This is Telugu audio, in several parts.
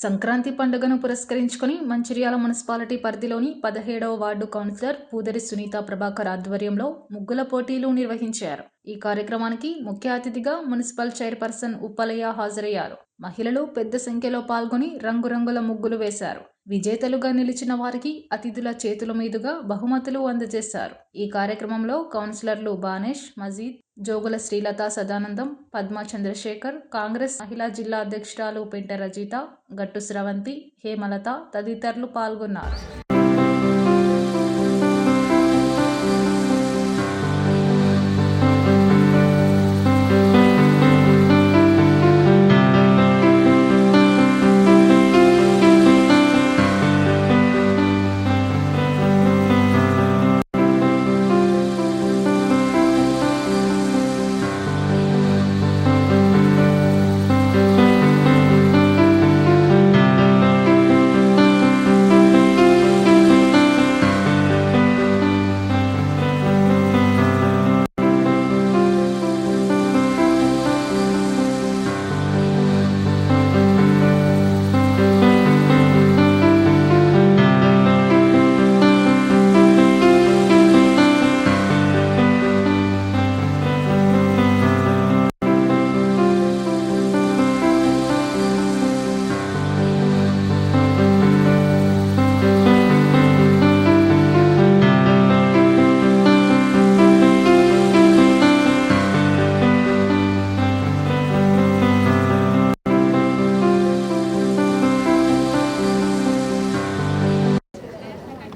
సంక్రాంతి పండుగను పురస్కరించుకొని మంచిర్యాల మున్సిపాలిటీ పరిధిలోని 17వ వార్డు కౌన్సిలర్ పూదరి సునీత ప్రభాకర్ ఆధ్వర్యంలో ముగ్గుల పోటీలు నిర్వహించారు. ఈ కార్యక్రమానికి ముఖ్య అతిథిగా మున్సిపల్ చైర్పర్సన్ ఉప్పలయ్య హాజరయ్యారు. మహిళలు పెద్ద సంఖ్యలో పాల్గొని రంగురంగుల ముగ్గులు వేశారు. విజేతలుగా నిలిచిన వారికి అతిథుల చేతుల మీదుగా బహుమతులు అందజేశారు. ఈ కార్యక్రమంలో కౌన్సిలర్లు బానేష్, మజీద్, జోగుల శ్రీలత సదానందం, పద్మా చంద్రశేఖర్, కాంగ్రెస్ మహిళా జిల్లా అధ్యక్షురాలు పెంట రజిత, గట్టు స్రవంతి, హేమలత తదితరులు పాల్గొన్నారు.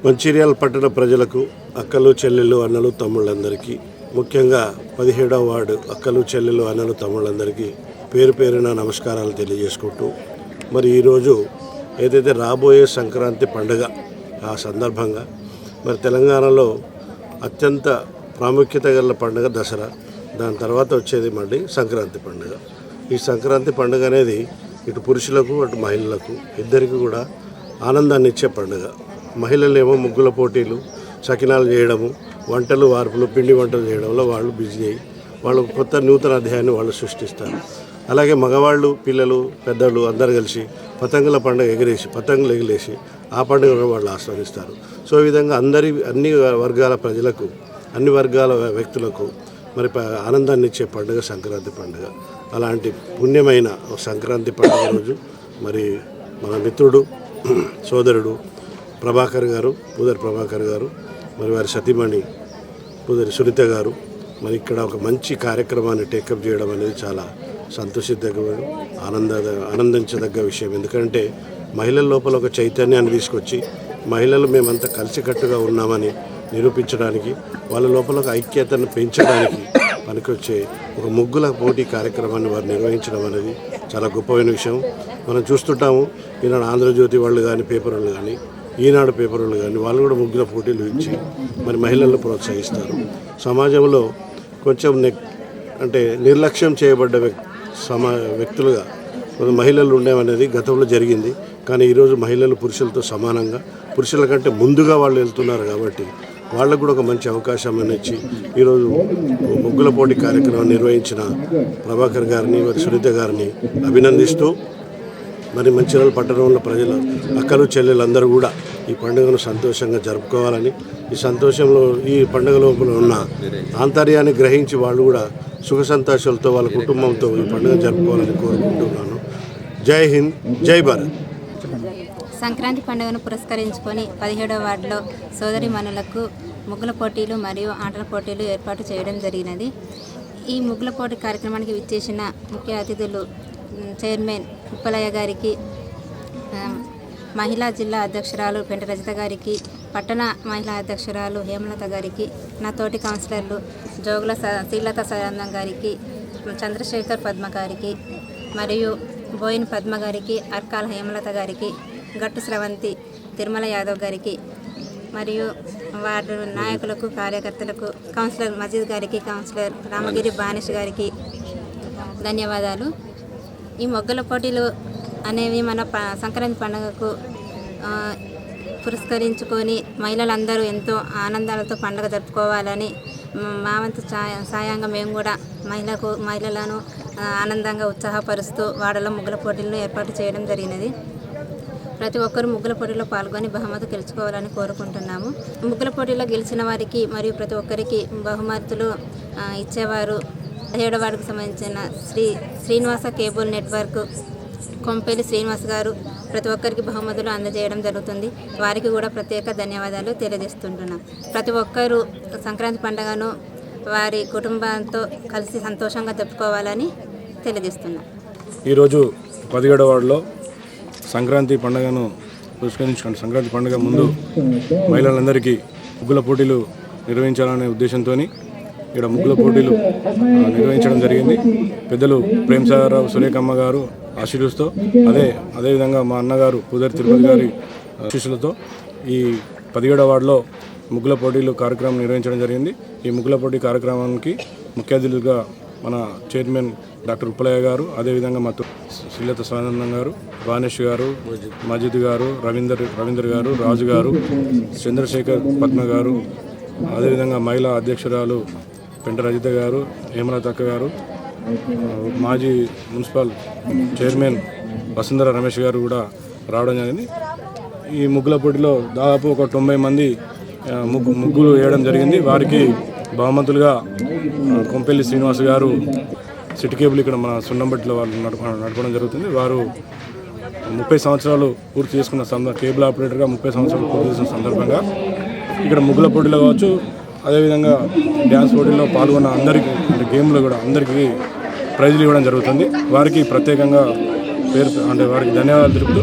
మంచిర్యాల పట్టణ ప్రజలకు, అక్కలు, చెల్లెళ్ళు, అన్నలు, తమ్ముళ్ళందరికీ, ముఖ్యంగా 17వ వార్డు అక్కలు, చెల్లెళ్ళు, అన్నలు, తమ్ముళ్ళందరికీ పేరు పేరున నమస్కారాలు తెలియజేసుకుంటూ, మరి ఈరోజు ఏదైతే రాబోయే సంక్రాంతి పండుగ ఆ సందర్భంగా మరి తెలంగాణలో అత్యంత ప్రాముఖ్యత గల పండుగ దసరా, దాని తర్వాత వచ్చేది మళ్ళీ సంక్రాంతి పండుగ. ఈ సంక్రాంతి పండుగ అనేది ఇటు పురుషులకు అటు మహిళలకు ఇద్దరికి కూడా ఆనందాన్ని ఇచ్చే పండుగ. మహిళలేమో ముగ్గుల పోటీలు, సకినాలు చేయడము, వంటలు, వార్పులు, పిండి వంటలు చేయడంలో వాళ్ళు బిజీ అయ్యి వాళ్ళు కొత్త నూతన అధ్యాయాన్ని వాళ్ళు సృష్టిస్తారు. అలాగే మగవాళ్ళు, పిల్లలు, పెద్దలు అందరు కలిసి పతంగుల పండుగ పతంగులు ఎగిరేసి ఆ పండుగను వాళ్ళు ఆస్వాదిస్తారు. సో ఈ విధంగా అన్ని వర్గాల ప్రజలకు, అన్ని వర్గాల వ్యక్తులకు మరి ఆనందాన్ని ఇచ్చే పండుగ సంక్రాంతి పండుగ. అలాంటి పుణ్యమైన సంక్రాంతి పండుగ రోజు మరి మన మిత్రుడు, సోదరుడు ప్రభాకర్ గారు, పూదరి ప్రభాకర్ గారు, మరి వారి సతీమణి పూదరి సునీత గారు మరి ఇక్కడ ఒక మంచి కార్యక్రమాన్ని టేకప్ చేయడం అనేది చాలా సంతోషించదగ్గ, ఆనందించదగ్గ విషయం. ఎందుకంటే మహిళల లోపల ఒక చైతన్యాన్ని తీసుకొచ్చి మహిళలు మేమంతా కలిసికట్టుగా ఉన్నామని నిరూపించడానికి, వాళ్ళ లోపల ఒక ఐక్యతను పెంచడానికి పనికొచ్చే ఒక ముగ్గుల పోటీ కార్యక్రమాన్ని వారు నిర్వహించడం అనేది చాలా గొప్పమైన విషయం. మనం చూస్తుంటాము, ఈనాడు ఆంధ్రజ్యోతి వాళ్ళు కానీ, పేపర్ వాళ్ళు కానీ, ఈనాడు పేపర్ వాళ్ళు కానీ వాళ్ళు కూడా ముగ్గుల పోటీలు ఇచ్చి మరి మహిళలను ప్రోత్సహిస్తారు. సమాజంలో కొంచెం అంటే నిర్లక్ష్యం చేయబడ్డ వ్యక్తులుగా మహిళలు ఉండేవనేది గతంలో జరిగింది. కానీ ఈరోజు మహిళలు పురుషులతో సమానంగా, పురుషుల కంటే ముందుగా వాళ్ళు వెళ్తున్నారు. కాబట్టి వాళ్ళకు కూడా ఒక మంచి అవకాశం ఇచ్చి ఈరోజు ముగ్గుల పోటీ కార్యక్రమం నిర్వహించిన ప్రభాకర్ గారిని, మరి సునీత గారిని అభినందిస్తూ, మరి మంచిర్యాల పట్టణంలో ప్రజలు, అక్కలు, చెల్లెలందరూ కూడా ఈ పండుగను సంతోషంగా జరుపుకోవాలని, ఈ సంతోషంలో ఈ పండుగ లోపల ఉన్న ఆంతర్యాన్ని గ్రహించి వాళ్ళు కూడా సుఖ సంతోషాలతో వాళ్ళ కుటుంబంతో ఈ పండుగ జరుపుకోవాలని కోరుకుంటున్నాను. జై హింద్, జై భారత్. సంక్రాంతి పండుగను పురస్కరించుకొని 17వ వార్డులో సోదరిమణులకు ముగ్గుల పోటీలు మరియు ఆటల పోటీలు ఏర్పాటు చేయడం జరిగినది. ఈ ముగ్గుల పోటీ కార్యక్రమానికి విచ్చేసిన ముఖ్య అతిథులు చైర్మన్ ఉప్పలయ్య గారికి, మహిళా జిల్లా అధ్యక్షురాలు పెంట రజిత గారికి, పట్టణ మహిళా అధ్యక్షురాలు హేమలత గారికి, నా తోటి కౌన్సిలర్లు జోగుల శ్రీలత సదానందం గారికి, చంద్రశేఖర్ పద్మ గారికి, మరియు బోయిన్ పద్మ గారికి, అర్కాల హేమలత గారికి, గట్టు స్రవంతి తిరుమల యాదవ్ గారికి, మరియు వార్డు నాయకులకు, కార్యకర్తలకు, కౌన్సిలర్ మజీద్ గారికి, కౌన్సిలర్ రామగిరి బానేష్ గారికి ధన్యవాదాలు. ఈ ముగ్గుల పోటీలు అనేవి మన సంక్రాంతి పండుగకు పురస్కరించుకొని మహిళలందరూ ఎంతో ఆనందాలతో పండుగ జరుపుకోవాలని మా వంతు సాయంగా మేము కూడా మహిళలను ఆనందంగా ఉత్సాహపరుస్తూ వాడలో ముగ్గుల పోటీలను ఏర్పాటు చేయడం జరిగినది. ప్రతి ఒక్కరూ ముగ్గుల పోటీలో పాల్గొని బహుమతి గెలుచుకోవాలని కోరుకుంటున్నాము. ముగ్గుల పోటీలో గెలిచిన వారికి మరియు ప్రతి ఒక్కరికి బహుమతులు ఇచ్చేవారు 17వ వార్డుకు సంబంధించిన శ్రీనివాస కేబుల్ నెట్వర్క్ కొంపెల్లి శ్రీనివాస్ గారు ప్రతి ఒక్కరికి బహుమతులు అందజేయడం జరుగుతుంది. వారికి కూడా ప్రత్యేక ధన్యవాదాలు తెలియజేస్తుంటున్నాం. ప్రతి ఒక్కరూ సంక్రాంతి పండుగను వారి కుటుంబంతో కలిసి సంతోషంగా జరుపుకోవాలని తెలియజేస్తున్నాం. ఈరోజు 17వ వార్డులో సంక్రాంతి పండుగను పురస్కరించుకుని సంక్రాంతి పండుగ ముందు మహిళలందరికీ ముగ్గుల పోటీలు నిర్వహించాలనే ఉద్దేశంతో ఇక్కడ ముగ్గుల పోటీలు నిర్వహించడం జరిగింది. పెద్దలు ప్రేమసాగరరావు సురేఖమ్మ గారు ఆశీస్సులతో అదేవిధంగా మా అన్నగారు పూదరి తిరుపతి గారి ఆశీస్సులతో ఈ 17వ వార్డులో ముగ్గుల పోటీలు కార్యక్రమం నిర్వహించడం జరిగింది. ఈ ముగ్గుల పోటీ కార్యక్రమానికి ముఖ్య అతిథులుగా మన చైర్మన్ డాక్టర్ ఉప్పలయ్య గారు, అదేవిధంగా మా శ్రీలత స్వానందం గారు, భానేష్ గారు, మజిద్ గారు, రవీందర్ గారు, రాజు గారు, చంద్రశేఖర్ పద్మ గారు, అదేవిధంగా మహిళా అధ్యక్షురాలు పెంట రజిత గారు, హేమలత గారు, మాజీ మున్సిపల్ చైర్మన్ వసుంధర రమేష్ గారు కూడా రావడం జరిగింది. ఈ ముగ్గుల పోటీలో దాదాపు ఒక 90 మంది ముగ్గులు వేయడం జరిగింది. వారికి బహుమతులుగా కొంపెల్లి శ్రీనివాస్ గారు సిటీ కేబుల్ ఇక్కడ మన సున్నంబట్టిలో వాళ్ళు నడపడం జరుగుతుంది. వారు 30 సంవత్సరాలు పూర్తి చేసుకున్న కేబుల్ ఆపరేటర్గా 30 సంవత్సరాలు పూర్తి చేసిన సందర్భంగా ఇక్కడ ముగ్గుల పోటీలో కావచ్చు, అదేవిధంగా డ్యాన్స్ పోటీల్లో పాల్గొన్న అందరికీ గేమ్లో కూడా అందరికీ ప్రైజులు ఇవ్వడం జరుగుతుంది. వారికి ప్రత్యేకంగా వారికి ధన్యవాదాలు తెలుపుతూ,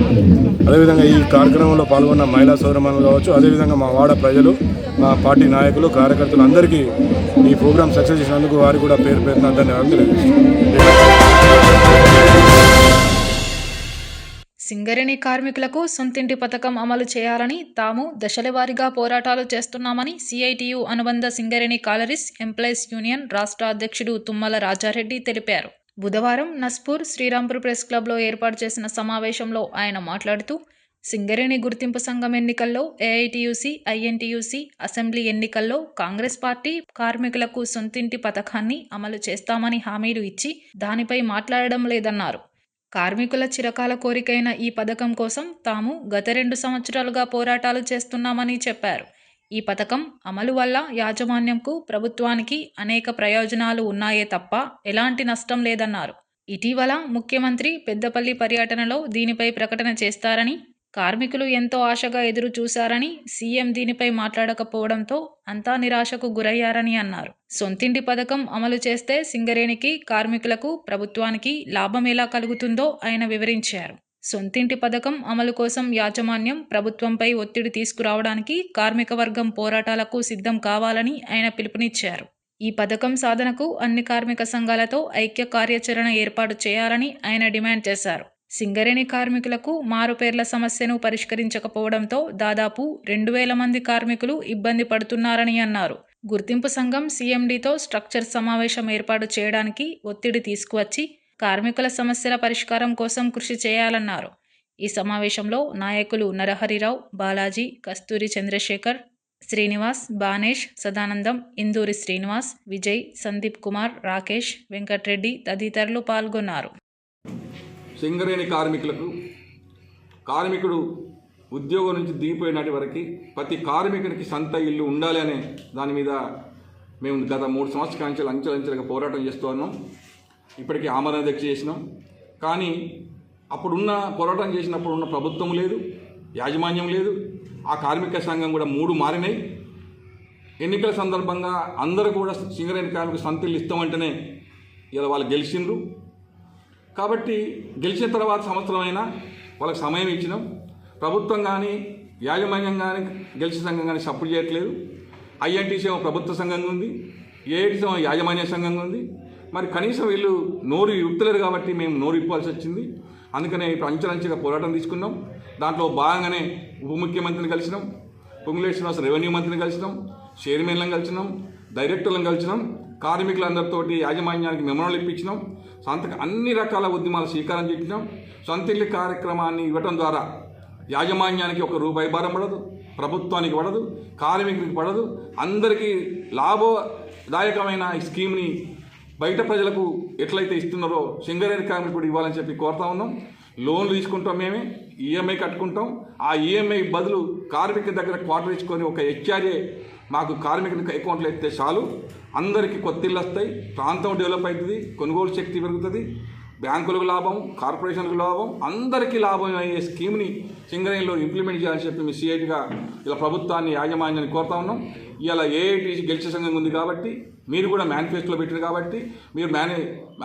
అదేవిధంగా ఈ కార్యక్రమంలో పాల్గొన్న మహిళా సోదరమణులు కావచ్చు, అదేవిధంగా మా వాడ ప్రజలు, మా పార్టీ నాయకులు, కార్యకర్తలు అందరికీ ఈ ప్రోగ్రాం సక్సెస్ చేసినందుకు వారికి కూడా పేరున ధన్యవాదాలు తెలియజేస్తున్నాను. సింగరేణి కార్మికులకు సొంతింటి పథకం అమలు చేయాలని తాము దశలవారీగా పోరాటాలు చేస్తున్నామని సిఐటియు అనుబంధ సింగరేణి కాలరీస్ ఎంప్లాయీస్ యూనియన్ రాష్ట్ర అధ్యక్షుడు తుమ్మల రాజారెడ్డి తెలిపారు. బుధవారం నస్పూర్ శ్రీరాంపూర్ ప్రెస్ క్లబ్లో ఏర్పాటు చేసిన సమావేశంలో ఆయన మాట్లాడుతూ, సింగరేణి గుర్తింపు సంఘం ఎన్నికల్లో ఏఐటియుసి, ఐఎన్టీయూసీ అసెంబ్లీ ఎన్నికల్లో కాంగ్రెస్ పార్టీ కార్మికులకు సొంతింటి పథకాన్ని అమలు చేస్తామని హామీలు ఇచ్చి దానిపై మాట్లాడడం లేదన్నారు. కార్మికుల చిరకాల కోరికైన ఈ పథకం కోసం తాము గత 2 సంవత్సరాలుగా పోరాటాలు చేస్తున్నామని చెప్పారు. ఈ పథకం అమలు వల్ల యాజమాన్యంకు, ప్రభుత్వానికి అనేక ప్రయోజనాలు ఉన్నాయే తప్ప ఎలాంటి నష్టం లేదన్నారు. ఇటీవల ముఖ్యమంత్రి పెద్దపల్లి పర్యటనలో దీనిపై ప్రకటన చేస్తారని, కార్మికులు ఎంతో ఆశగా ఎదురు చూశారని, సీఎం దీనిపై మాట్లాడకపోవడంతో అంతా నిరాశకు గురయ్యారని అన్నారు. సొంతింటి పథకం అమలు చేస్తే సింగరేణికి, కార్మికులకు, ప్రభుత్వానికి లాభం ఎలా కలుగుతుందో ఆయన వివరించారు. సొంతింటి పథకం అమలు కోసం యాజమాన్యం, ప్రభుత్వంపై ఒత్తిడి తీసుకురావడానికి కార్మిక వర్గం పోరాటాలకు సిద్ధం కావాలని ఆయన పిలుపునిచ్చారు. ఈ పథకం సాధనకు అన్ని కార్మిక సంఘాలతో ఐక్య కార్యాచరణ ఏర్పాటు చేయాలని ఆయన డిమాండ్ చేశారు. సింగరేణి కార్మికులకు మారుపేర్ల సమస్యను పరిష్కరించకపోవడంతో దాదాపు 2000 మంది కార్మికులు ఇబ్బంది పడుతున్నారని అన్నారు. గుర్తింపు సంఘం సీఎండీతో స్ట్రక్చర్ సమావేశం ఏర్పాటు చేయడానికి ఒత్తిడి తీసుకువచ్చి కార్మికుల సమస్యల పరిష్కారం కోసం కృషి చేయాలన్నారు. ఈ సమావేశంలో నాయకులు నరహరిరావు, బాలాజీ, కస్తూరి చంద్రశేఖర్, శ్రీనివాస్, బానేష్, సదానందం, ఇందూరి శ్రీనివాస్, విజయ్, సందీప్ కుమార్, రాకేష్, వెంకట్రెడ్డి తదితరులు పాల్గొన్నారు. సింగరేణి కార్మికుడు ఉద్యోగం నుంచి దిగిపోయినటి వరకు ప్రతి కార్మికునికి సొంత ఇల్లు ఉండాలి అనే దాని మీద మేము గత 3 సంవత్సరాల నుంచి అంచెలంచెలుగా పోరాటం చేస్తూ ఉన్నాం. ఇప్పటికీ ఆమరణ దీక్ష చేసినాం. కానీ అప్పుడున్న పోరాటం చేసినప్పుడు ఉన్న ప్రభుత్వం లేదు, యాజమాన్యం లేదు. ఆ కార్మిక సంఘం కూడా 3 మారినాయి. ఎన్నికల సందర్భంగా అందరూ కూడా సింగరేణి కార్మికులకు సొంత ఇల్లు ఇస్తామంటేనే ఇలా వాళ్ళు గెలిచిండ్రు. కాబట్టి గెలిచిన తర్వాత సంవత్సరం అయినా వాళ్ళకి సమయం ఇచ్చినాం. ప్రభుత్వం కానీ, యాజమాన్యం కానీ, గెలిచిన సంఘం కానీ సపోర్ట్ చేయట్లేదు. ఐఎన్టీసీ ప్రభుత్వ సంఘంగా ఉంది, ఏఐటీసీ యాజమాన్య సంఘంగా ఉంది. మరి కనీసం వీళ్ళు నోరు ఇప్పలేరు కాబట్టి మేము నోరు ఇప్పాల్సి వచ్చింది. అందుకనే ఇప్పుడు అంచెలంచెగా పోరాటం తీసుకున్నాం. దాంట్లో భాగంగానే ఉప ముఖ్యమంత్రిని కలిసినాం, పొంగులేటి శ్రీనివాస రెవెన్యూ మంత్రిని కలిసినాం, చైర్మన్లను కలిసినాం, డైరెక్టర్లను కలిసినాం, కార్మికులందరితోటి యాజమాన్యానికి మెమోరాలు ఇప్పించినాం. అన్ని రకాల ఉద్యమాలు స్వీకారం చేసినాం. సొంత ఇల్లు కార్యక్రమాన్ని ఇవ్వటం ద్వారా యాజమాన్యానికి ₹1 భారం పడదు, ప్రభుత్వానికి పడదు, కార్మికునికి పడదు. అందరికీ లాభదాయకమైన ఈ స్కీమ్ని బయట ప్రజలకు ఎట్లయితే ఇస్తున్నారో సింగరేణి కార్మికుడు ఇవ్వాలని చెప్పి కోరుతా ఉన్నాం. లోన్లు తీసుకుంటాం, మేమే ఈఎంఐ కట్టుకుంటాం. ఆ ఈఎంఐ బదులు కార్మికుల దగ్గర క్వార్టర్ ఇచ్చుకొని ఒక హెచ్ఆర్ఏ మాకు కార్మికునికి అకౌంట్లో ఎత్తే చాలు, అందరికీ కొత్త ఇళ్ళు వస్తాయి, ప్రాంతం డెవలప్ అవుతుంది, కొనుగోలు శక్తి పెరుగుతుంది, బ్యాంకులకు లాభం, కార్పొరేషన్లకు లాభం, అందరికీ లాభం అయ్యే స్కీమ్ని సింగరేణిలో ఇంప్లిమెంట్ చేయాలని చెప్పి మీ సిఐటిగా ఇలా ప్రభుత్వాన్ని యాజమాన్యాన్ని కోరుతా ఉన్నాం. ఇలా ఏఐటీసీ గెలిచే సంఘం ఉంది కాబట్టి మీరు కూడా మేనిఫెస్టోలో పెట్టారు కాబట్టి మీరు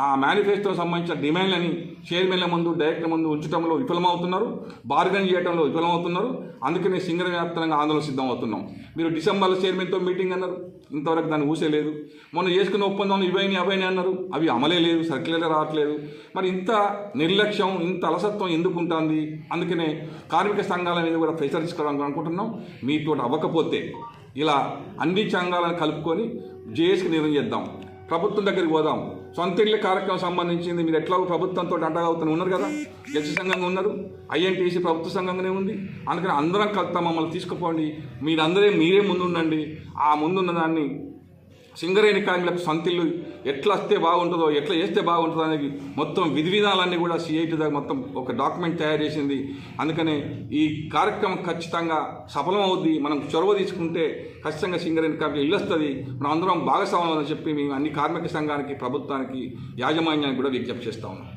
ఆ మేనిఫెస్టోకి సంబంధించిన డిమాండ్లని చైర్మన్ల ముందు, డైరెక్టర్ల ముందు ఉంచడంలో విఫలమవుతున్నారు, బార్గెన్ చేయడంలో విఫలమవుతున్నారు. అందుకనే సింగరేణి వ్యాప్తంగా ఆందోళన సిద్ధమవుతున్నాం. మీరు డిసెంబర్లో చైర్మన్తో మీటింగ్ అన్నారు, ఇంతవరకు దాన్ని ఊసేలేదు. మొన్న చేసుకున్న ఒప్పందం ఇవైనా అన్నారు, అవి అమలే లేదు, సర్క్యులర్ రావట్లేదు. మరి ఇంత నిర్లక్ష్యం, ఇంత అలసత్వం ఎందుకు ఉంటుంది? అందుకనే కార్మిక సంఘాల మీద కూడా ప్రెషర్ తీసుకోవడానికి అనుకుంటున్నాం. మీతో అవ్వకపోతే ఇలా అన్ని సంఘాలను కలుపుకొని జేఏసీకి నిర్ణయం చేద్దాం, ప్రభుత్వం దగ్గరికి పోదాం. సొంత ఇళ్ళ కార్యక్రమం సంబంధించింది మీరు ఎట్లా ప్రభుత్వంతో అండగా ఉన్నారు కదా, గెలిచే సంఘంగా ఉన్నారు, ఐఎన్టీసీ ప్రభుత్వ సంఘంగానే ఉంది. అందుకని అందరం కలుపుతాం, మమ్మల్ని తీసుకుపోండి, మీరే ముందుండండి. ఆ ముందున్న దాన్ని సింగరేణి కార్మికులకు సొంత ఇల్లు ఎట్లా వస్తే బాగుంటుందో, ఎట్లా చేస్తే బాగుంటుందో అనేది మొత్తం విధి విధానాలన్నీ కూడా సిఐటి దగ్గర మొత్తం ఒక డాక్యుమెంట్ తయారు చేసింది. అందుకనే ఈ కార్యక్రమం ఖచ్చితంగా సఫలం అవుద్ది. మనం చొరవ తీసుకుంటే ఖచ్చితంగా సింగరేణి కార్మికులు ఇల్లు వస్తుంది, మనం అందరం భాగస్వామ్యం అని చెప్పి మేము అన్ని కార్మిక సంఘానికి, ప్రభుత్వానికి, యాజమాన్యానికి కూడా విజ్ఞప్తి చేస్తా ఉన్నాం.